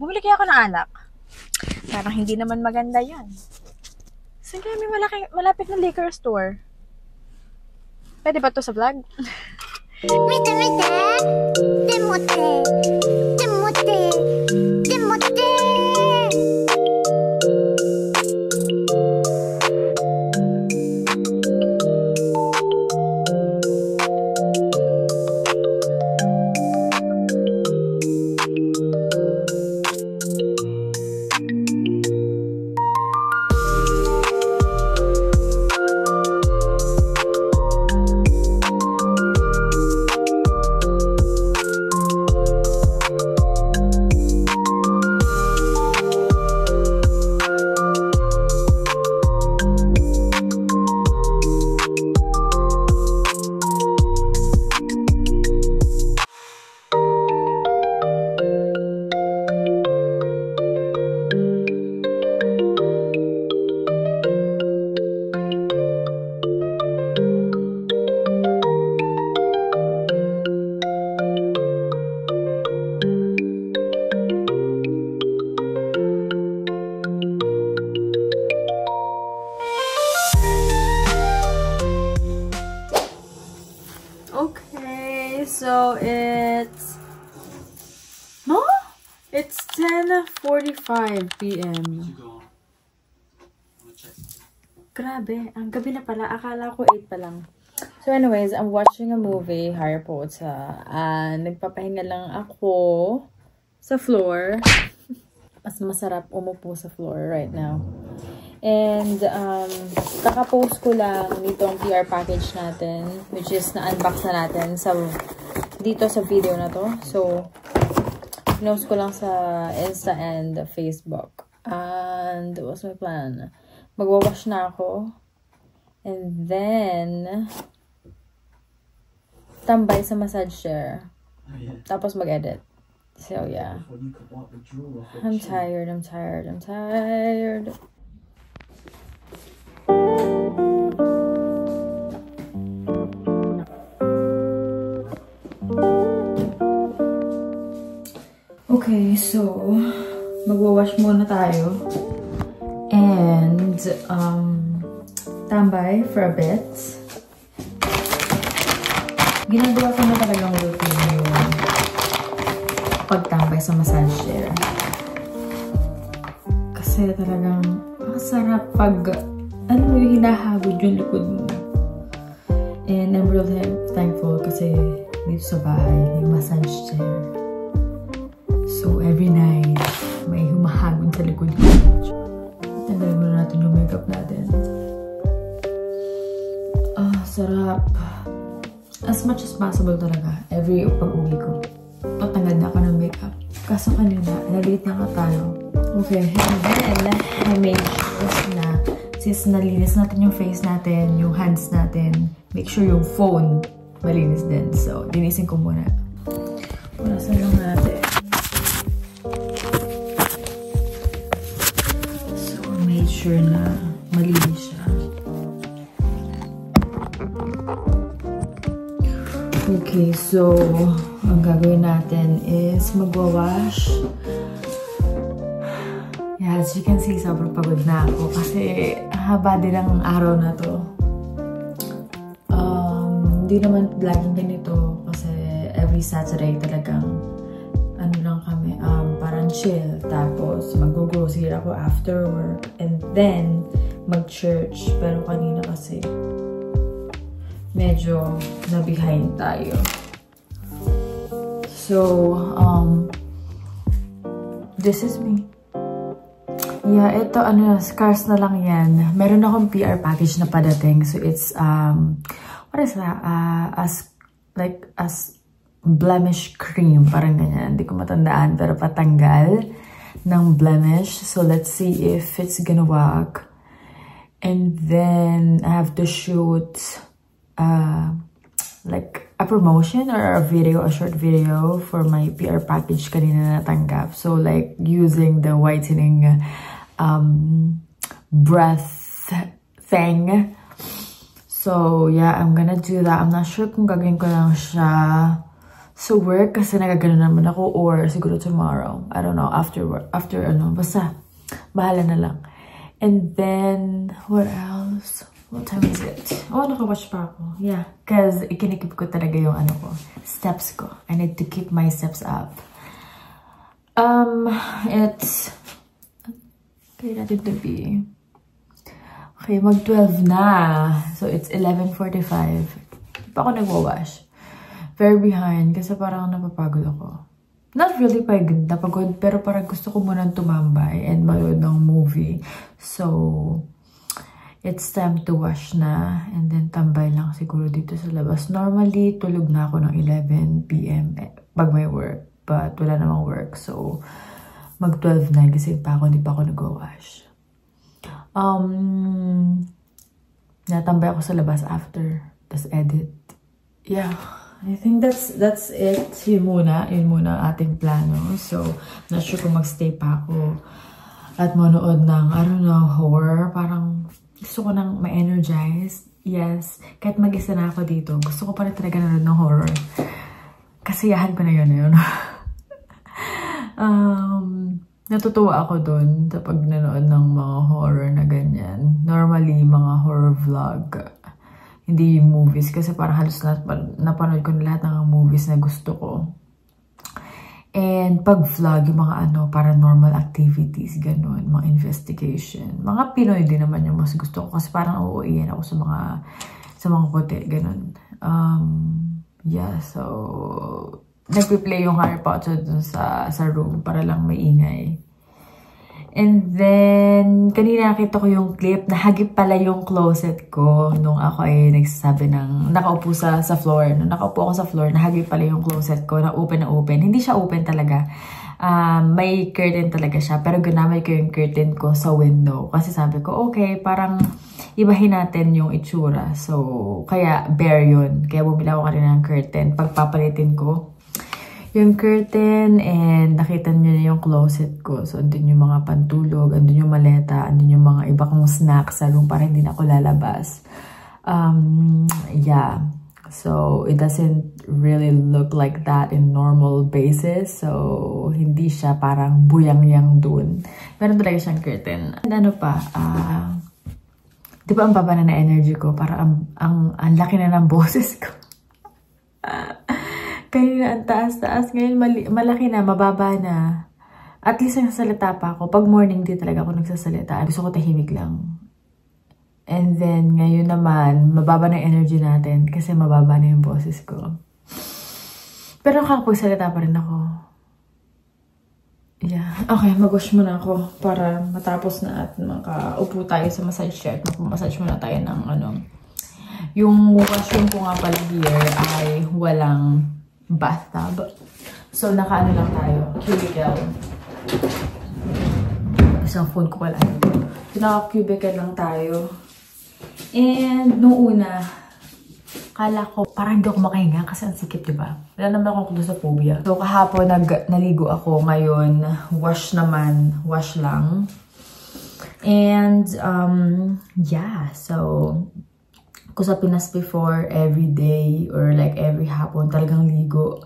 Bumili kaya ako ng alak. Parang hindi naman maganda yan. Saan kaya may malapit na liquor store? Pwede ba to sa vlog? 見て見てでもってSo it's 10:45 p.m. Grabe, ang gabi na pala. Akala ko 8 pa lang. So anyways, I'm watching a movie, Harry Potter. Nagpapahinga lang ako sa floor. Mas masarap umupo sa floor right now. And kaka-post ko lang nitong PR package natin, which is na-unbox na natin dito sa video na to. So Pinost ko lang sa Insta and Facebook. And what's my plan? Magwawash na ako. And then, tambay sa massage chair. Tapos mag-edit. So, yeah. I'm tired. Okay, so, magwawash muna tayo. And, tambay for a bit. Ginagawa ko na talagang routine yung pagtambay sa massage chair. Kasi talagang masarap pag, yung hinahagod yung likod mo. And I'm really thankful kasi dito sa bahay, may massage chair. So, every night, may humahagod sa likod ko. Tanggalin muna natin yung makeup natin. Sarap. As much as possible talaga, every pag-uwi ko, patanggal na ako ng makeup. Kaso kanina, nalate na ka tayo. Okay, and then, I made sure na, since nalinis natin yung face natin, yung hands natin, make sure yung phone malinis din. So, linisin ko muna. Punasan lang natin. Sure na malinis siya. Okay, so ang gagawin natin is magwawash. Yeah, as you can see, sobrang pagod na ako kasi haba din ang araw na to. Hindi naman laging ganito kasi every Saturday talagang ano lang kami, parang chill. Tapos, mag-grocery ako after work. And then, mag-church. Pero kanina kasi, medyo na-behind tayo. So, this is me. Yeah, ito, scars na lang yan. Meron akong PR package na padating. So, it's, what is that? As blemish cream, parang ganyan. Hindi ko matandaan, pero patanggal ng blemish. So, let's see if it's gonna work. And then, I have to shoot like a promotion or a video, a short video for my PR package kanina natanggap. So, like, using the whitening breath thing. So, yeah, I'm gonna do that. I'm not sure kung gagawin ko lang siya so work kasi nagagano naman ako or siguro tomorrow. I don't know, after work, basta bahala na lang. And then, what else? What time is it? Oh, nakawatch pa ako. Yeah, because ikinikip ko talaga yung steps ko. I need to keep my steps up. It's, okay, natin to be. Okay, mag-12 na. So, it's 11:45. Di pa ako nagwawash. Very behind kasi parang napapagod ako. Not really napagod, pero parang gusto ko munang tumambay and manood ng movie. So, it's time to wash na and then tambay lang siguro dito sa labas. Normally, tulog na ako ng 11 PM pag may work. But wala namang work. So, mag-12 na. Gising pa ako, hindi pa ako nag-wash. Natambay ako sa labas after. Tas edit. Yeah. I think that's it. Yun muna ating plano. So, not sure kung magstay pa ako at manood ng, I don't know, horror. Parang gusto ko nang ma-energize. Yes. Kahit mag-isa na ako dito, gusto ko pa rin talaga nanood ng horror. Kasiyahan ko na yun. Natutuwa ako dun sa pag nanood ng mga horror na ganyan. Normally, mga horror vlog. Hindi yung movies kasi parang halos napanood ko na lahat ng movies na gusto ko. And pag vlog, yung mga paranormal activities, ganun, mga investigation. Mga Pinoy din naman yung mas gusto ko kasi parang uuwian ako sa mga kote, ganun. Yeah, so nagpi-play yung Harry Potter dun sa room para lang maingay. And then, kanina nakita ko yung clip, nahagip pala yung closet ko nung ako ay nagsasabi ng, nakaupo sa floor. Nung nakaupo ako sa floor, nahagip pala yung closet ko, na open. Hindi siya open talaga. may curtain talaga siya. Pero ginamit ko yung curtain ko sa window. Kasi sabi ko, okay, parang ibahin natin yung itsura. So, kaya bare yun. Kaya bumili ako kanina ng curtain. Pagpapalitin ko yung curtain and nakita nyo na yung closet ko. So, andun yung mga pantulog, andun yung maleta, andun yung mga iba kong snacks sa room para hindi na ako lalabas. Yeah. So, it doesn't really look like that in normal basis. So, hindi siya parang buyang-yang dun. Meron talaga siyang curtain. And ano pa, di ba ang baba na energy ko? Parang ang laki na ng boses ko. Kanina ang taas-taas. Ngayon malaki na, mababa na. At least nagsasalita pa ako. Pag morning di talaga ako nagsasalita. Gusto ko tahimik lang. And then, ngayon naman, mababa na energy natin kasi mababa na yung boses ko. Pero nakakapagsalita pa rin ako. Yeah. Okay, mag-wash muna ako para matapos na at makaupo tayo sa massage chair. Mag-massage muna tayo ng ano. Yung washroom ko nga pala here ay walang bathtub. So, naka-ano lang tayo. Cubicle. Isang phone ko pala. So, naka-cubicle lang tayo. And, noong una, kala ko, parang hindi ako makahinga kasi ang sikip, diba? Wala naman akong claustrophobia. So, kahapon, naligo ako. Ngayon, wash naman. Wash lang. And, yeah. So, kung sa Pinas before, every day or like every hapon, talagang ligo.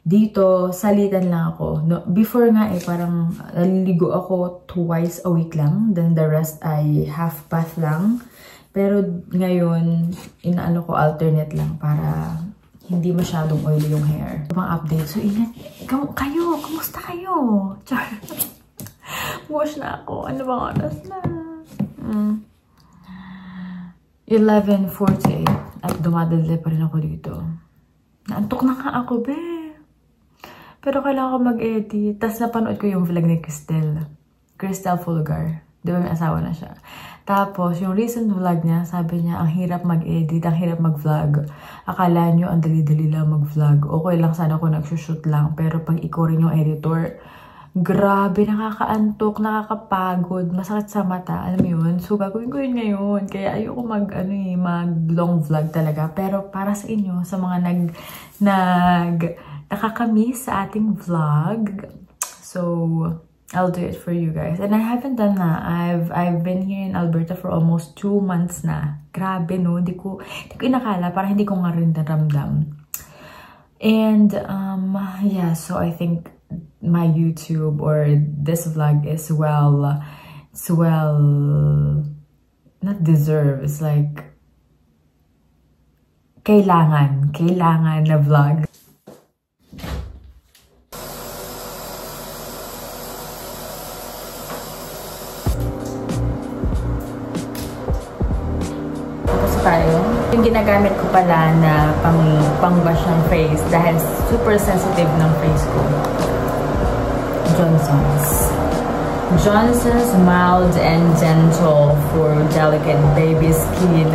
Dito, salitan lang ako. No, before nga parang naliligo ako twice a week lang. Then the rest ay half bath lang. Pero ngayon, inaano ko alternate lang para hindi masyadong oily yung hair. Mga update. So, kayo, kumusta kayo? Char. Wash na ako. Ano bang oras na? 11:48 at dumadali pa rin ako dito. Naantok na nga ako, be. Pero kailangan ko mag-edit. Tapos napanood ko yung vlog ni Cristel Fulgar. Di ba may asawa na siya? Tapos, yung recent vlog niya, sabi niya, ang hirap mag-edit, ang hirap mag-vlog. Akala nyo, ang dali-dali lang mag-vlog. Okay lang sana kung nagsushoot lang. Pero pag ikaw rin yung editor, grabe, nakakaantok, nakakapagod, masakit sa mata, alam mo yun? So, gagawin ko yun ngayon. Kaya ayoko mag-long vlog talaga. Pero para sa inyo, sa mga nakakamiss sa ating vlog, so, I'll do it for you guys. And I haven't done na. I've been here in Alberta for almost 2 months na. Grabe, no? Hindi ko inakala, parang hindi ko nga rin naramdam. And, yeah, so I think my YouTube or this vlog is not deserve, it's like kailangan na vlog. Tapos tayo. Yung ginagamit ko pala na pang-wash ng face dahil super sensitive ng face ko. Johnson's Mild and Gentle for Delicate Baby Skin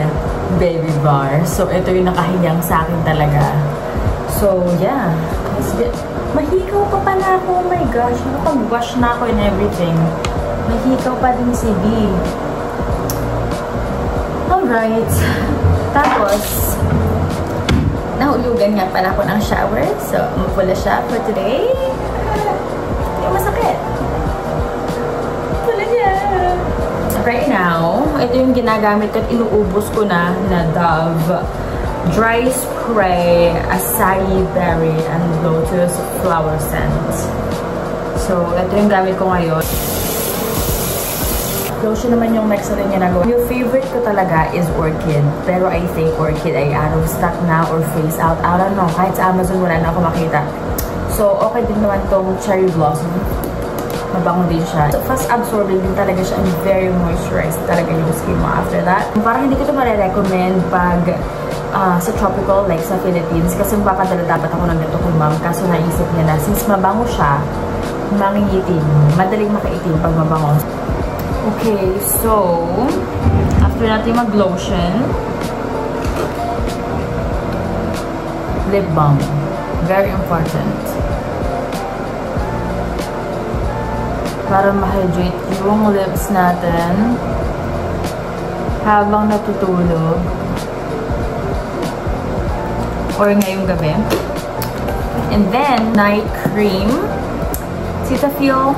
Baby Bar. So, ito yung nakahiyang sa akin talaga. So, yeah. Mahikaw pa pala ako. Oh my gosh. Nakapag-wash na ako and everything. Mahikaw pa din si B. Alright. Tapos, nahulugan nga pala ako ng shower. So, mapula siya for today. Masakit. Wala niya. Right now, ito yung ginagamit ko at inuubos ko na Dove Dry Spray Acai Berry and Lotus Flower Scent. So, ito yung gamit ko ngayon. Lotion naman yung next na rin ginagawa. Yung favorite ko talaga is Orchid. Pero I think Orchid ay out of stock na or phase out. I don't know. Kahit sa Amazon wala na ako makita. So, okay din naman tong Cherry Blossom. Mabango din siya. So, fast absorbing din talaga siya and very moisturized talaga yung skin mo after that. Parang hindi ko ito marirecommend pag sa tropical, like sa Philippines. Kasi magpapadala dapat ako ng ganito kung ma'am. Kaso naisip niya na, since mabango siya, mangingitim. Madaling makaitim pag mabango. Okay, so, after natin mag-lotion, lip balm. Very important. para ma-hydrate yung lips natin habang natutulog or ngayong gabi. And then, night cream. Cetaphil.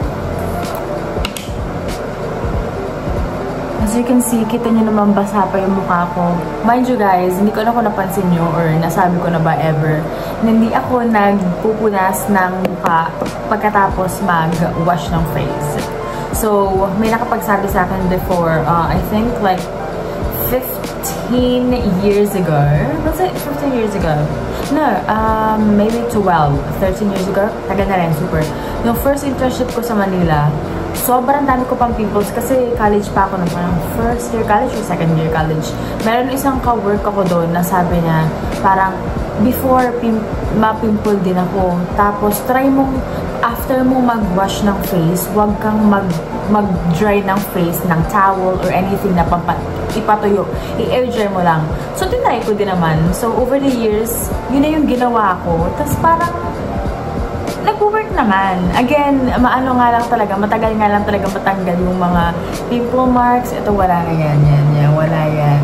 As you can see, kita nyo naman basa pa yung mukha ko. Mind you guys, hindi ko na kung napansin nyo or nasabi ko na ba ever, na hindi ako nagpupunas ng mukha pagkatapos mag-wash ng face. So, may nakapagsabi sa akin before, I think like 15 years ago. Was it 15 years ago? No, maybe 12, 13 years ago. Tagal na rin, super. Yung first internship ko sa Manila, sobrang dami ko pang pimples kasi college pa ako, parang first year college or second year college. Meron isang ka-work ako doon na sabi niya, parang before ma-pimple din ako. Tapos try mong, after mo mag-wash ng face, huwag kang mag-dry ng face ng towel or anything na ipatuyo. I-air dry mo lang. So, tinry ko din naman. So, over the years, yun na yung ginawa ko. Tapos parang nag-work naman. Again, maano nga lang talaga, matagal nga lang talaga matanggal yung mga pimple marks. Ito, wala na yan. Yan, wala yan.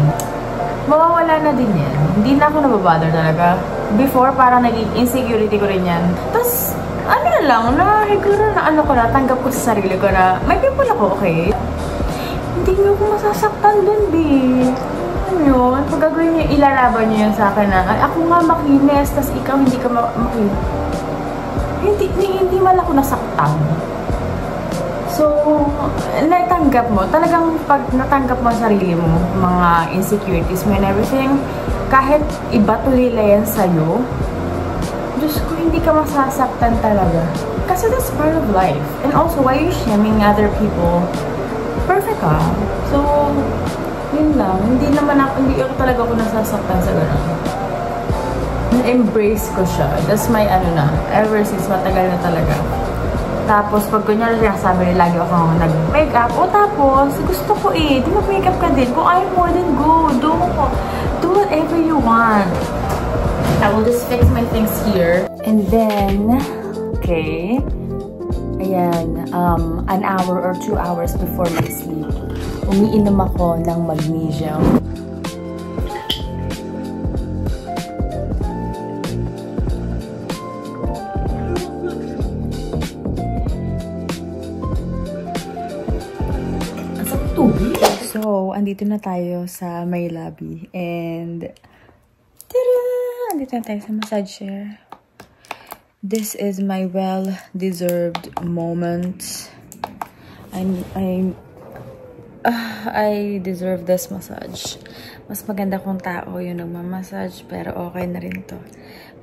Mawawala na din yan. Hindi na ako nababother talaga. Before, parang naging insecurity ko rin yan. Tapos, ano na lang, siguro na ano ko na, tanggap ko sa sarili ko na, may pimple ako, okay? Hindi niyo ako masasaktan dun, babe. Ano yun? Pag gagawin niyo, ilalaban niyo yun sa akin na, ako nga makinis, tas ikaw hindi ka makinis. Hindi man ako nasaktan. So, natanggap mo. Talagang pag natanggap mo sa sarili mo, mga insecurities mo and everything, kahit iba tulila yan sa'yo, Diyos ko, hindi ka masasaktan talaga. Kasi that's part of life. And also, why are you shaming other people? Perfect ka. So, yun lang. Hindi ako talaga ako nasasaktan sa gano'n. Na-embrace ko siya. That's my ever since matagal na talaga. Tapos, pag kunyari sabi nila, lagi ako nag-makeup. O tapos, gusto ko di mag-makeup ka din. Kung ayaw mo, then go. Do whatever you want. I will just fix my things here. And then, okay. Ayan, an hour or 2 hours before my sleep, umiinom ako ng magnesium. So, andito na tayo sa my lobby. And, tada! Andito na tayo sa massage chair. This is my well-deserved moment. I deserve this massage. Mas maganda kung tao yung nagmamassage, pero okay na rin to.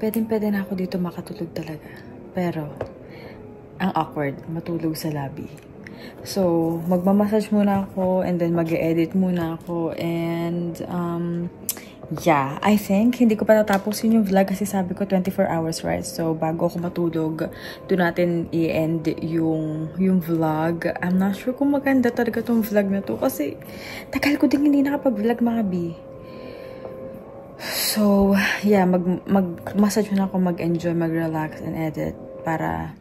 Pwede na ako dito makatulog talaga. Pero, ang awkward, matulog sa lobby. So, magmamassage muna ako, and then mag-edit muna ako, and, yeah, I think, hindi ko pa natapusin yung vlog kasi sabi ko 24 hours, right? So, bago ako matulog, doon natin i-end yung vlog. I'm not sure kung maganda talaga tong vlog na to kasi tagal ko din hindi nakapag-vlog, mga B. So, yeah, mag-massage na ako, mag-enjoy, mag-relax, and edit para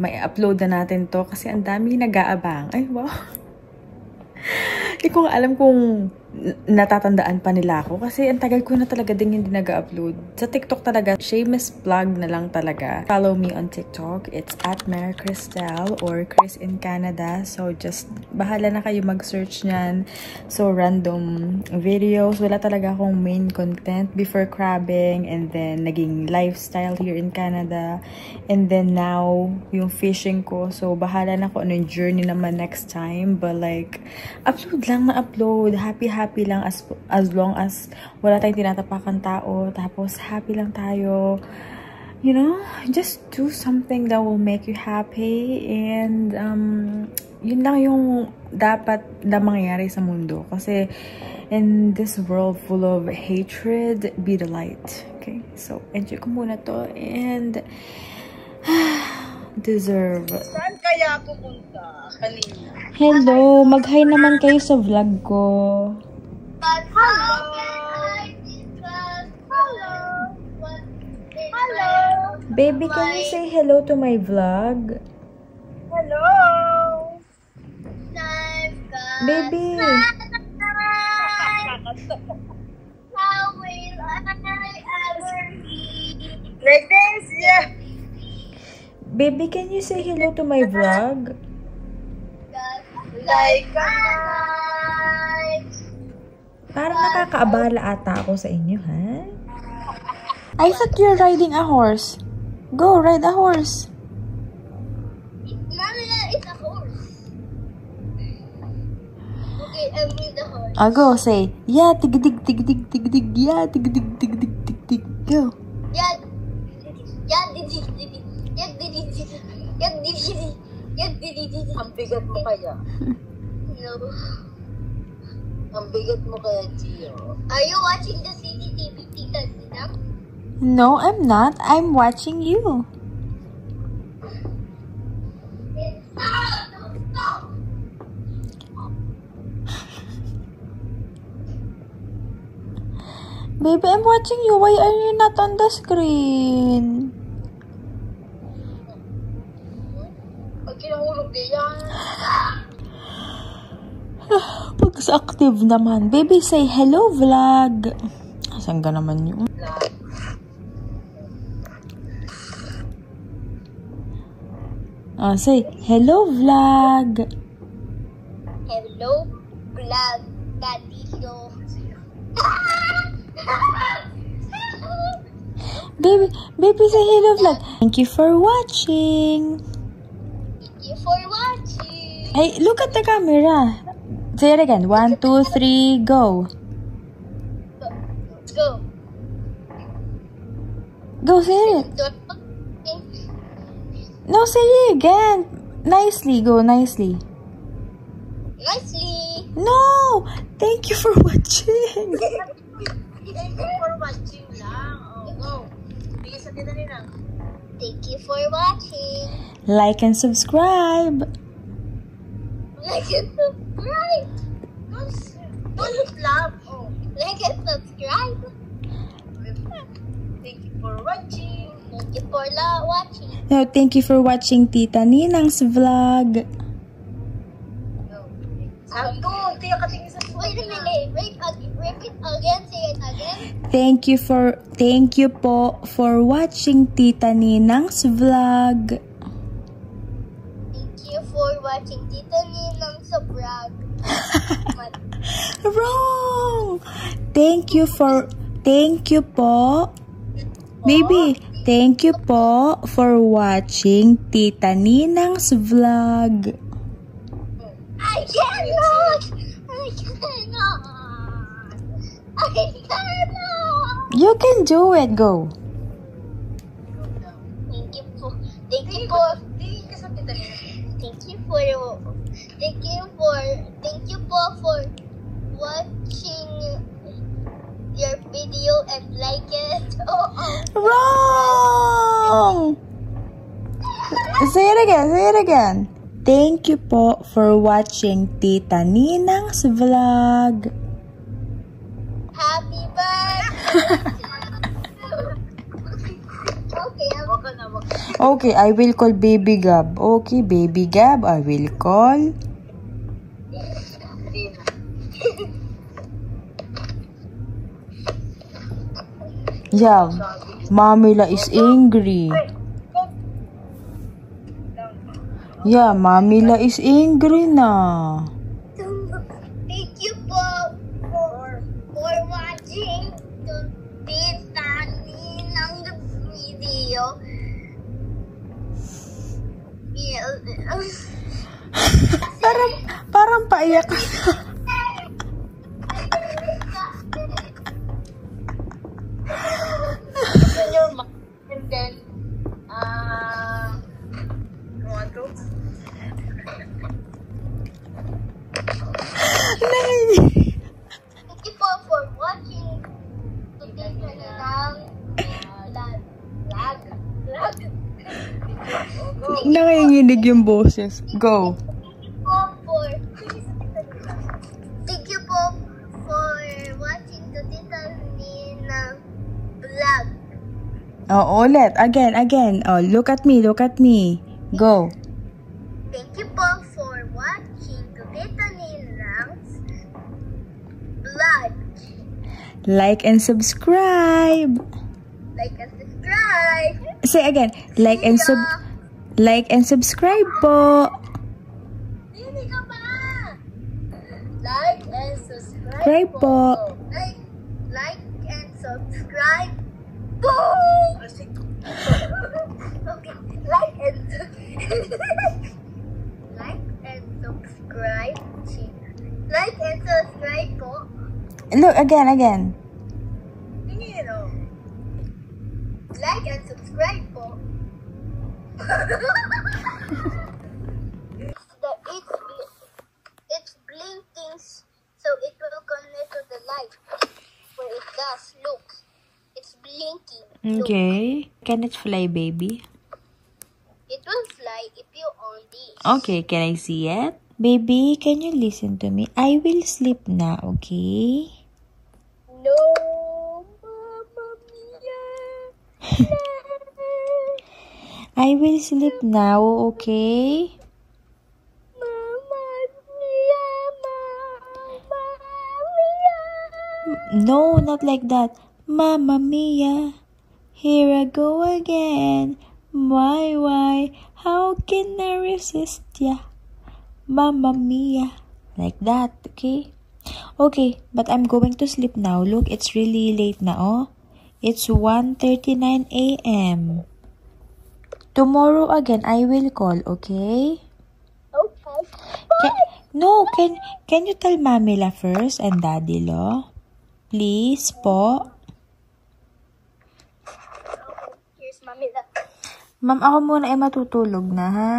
may upload na natin to kasi ang dami nag-aabang. Ay, wow. Hindi ko alam kung natatandaan pa nila ako kasi ang tagal ko na talaga din hindi nag-upload. Sa TikTok talaga, shameless plug na lang talaga. Follow me on TikTok. It's @MaryCristel or Chris in Canada. So, just bahala na kayo mag-search niyan. So, random videos. Wala talaga akong main content before crabbing and then naging lifestyle here in Canada. And then now, yung fishing ko. So, bahala na kung ano yung journey naman next time. But like, upload lang na upload. Happy lang as long as wala tayong tinatapakan tao, tapos happy lang tayo, you know, just do something that will make you happy, and yun lang yung dapat na mangyayari sa mundo kasi in this world full of hatred, be the light. Okay, so enjoy ko muna to and deserve. Saan kaya pupunta kanina? Hello, mag-hi naman kayo sa vlog ko. Hello! Hello! Baby, can you say hello to my vlog? Hello! Baby. How will I ever be? Like this, yeah. Baby, can you say hello to my vlog? Like Parang nakakaabala ata ako sa inyo, ha? I thought you're riding a horse. Go, ride a horse. Mama, it's a horse. Okay, I'm with the horse. Go, say, yeah, tig-dig, tig-dig, tig-dig, yeah, tig-dig, tig-dig, tig-dig. Go. Yeah, didi. ang bigat mo kaya. No. Ang bigat mo kaya, Gio. Are you watching the CCTV, Tita Nina? No, I'm not. I'm watching you. Baby, I'm watching you. Why are you not on the screen? Pag kinahulog diyan. Pag-active naman. Baby, say hello, vlog. Asan ka naman yung... say hello, vlog. Hello, vlog, Daddy-o. Baby, say hello, vlog. Thank you for watching. Thank you for watching. Hey, look at the camera. Say it again. 1, 2, 3, go. Go. Go, say it. No, say it again. Nicely, go, nicely. Nicely. No! Thank you for watching. Thank you for watching lang. Oh, go. Bigay sa Tita Nina. Thank you for watching. Like and subscribe. Like and subscribe. Don't love. Oh. Like and subscribe. Thank you for watching. Thank you for watching. No, thank you for watching Tita Ninang's vlog. Sakto. Tiya katingin sa Wait a minute. Repeat again. Say it again. Thank you po for watching Tita Ninang's vlog. Thank you for watching Tita Ninang's vlog. Wrong. Thank you po. Baby, thank you po for watching Tita Ninang's vlog. I cannot. You can do it. Go. Thank you for watching your video and like it. Wrong. Say it again. Thank you po for watching Tita Ninang's vlog. Happy birthday. Okay, I will call Baby Gab. Okay, Baby Gab, I will call. Yeah, Mamila is angry. Yeah, Mamila is angry na. Thank you for watching the Tita Ninang video. Parang paiyak. your mind and then want to? Thank you for watching Tita Ninang vlog. Nanginginig yung boses. Go. Thank you for watching the Tita Ninang vlog. Oh, ulit. Again. Oh, look at me. Go. Thank you for watching the Tita Ninang Like and subscribe. Like and subscribe. Say again. Like and subscribe po. Hindi ka pa. Like and subscribe Subscribe po. Like and subscribe po. Okay. Like and subscribe. Like and subscribe po. Look, again. You know. Like and subscribe po. It's blinking, so it will connect to the light. Where it does, look. It's blinking. Look. Okay. Can it fly, baby? It will fly if you on this. Okay, can I see it? Baby, can you listen to me? I will sleep now, okay? No, Mama Mia. I will sleep now, okay? Mama Mia, Mama Mia. No, not like that. Mamma mia, here I go again. Why, how can I resist ya? Mamma mia. Like that, okay? Okay, but I'm going to sleep now. Look, it's really late na, oh. It's 1:39 a.m. Tomorrow again, I will call, okay? Okay. Can you tell Mamila first and Daddy Lo? Please po. Here's Mommy. Ma'am, ako muna ay matutulog na, ha?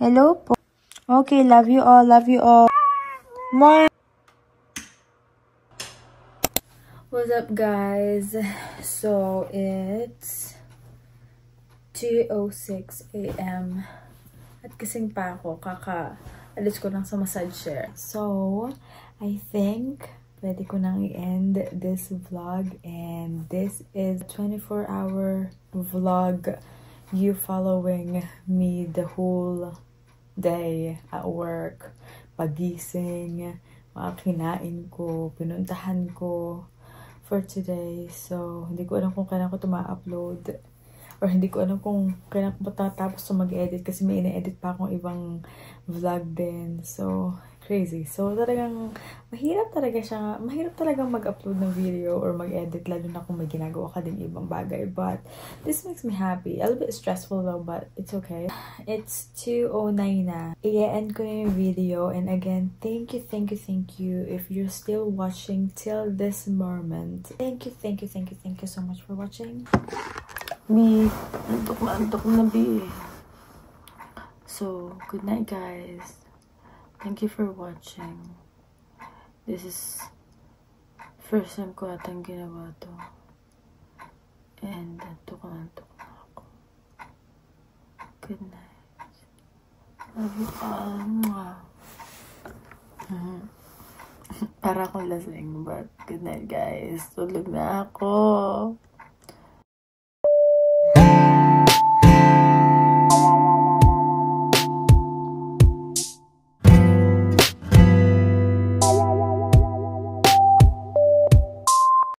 Hello po. Okay, love you all. Mwah! What's up, guys? So, it's 2:06 a.m. At kasing pa ako, alis ko lang sa massage chair. So, I think pwede ko nang i-end this vlog, and this is a 24-hour vlog, you following me the whole day at work, pagising, mga kinain ko, pinuntahan ko for today. So, hindi ko alam kung kailan ko ito ma-upload, or hindi ko alam kung kailan ko matatapos to mag-edit, kasi may ina-edit pa akong ibang vlog din. So, crazy. So, talagang mahirap talagang mag-upload ng video or mag-edit, lalo na kung may ginagawa ka din ibang bagay. But this makes me happy. A little bit stressful though, but it's okay. It's 2:09 na. I-end ko na yung video, and again, thank you if you're still watching till this moment. Thank you so much for watching. Me, antok na B. So, good night, guys. Thank you for watching. This is first time ko atang ginawa to. And antok na ako. Good night. Love you all. Para akong lasing, but good night, guys. Tulog na ako.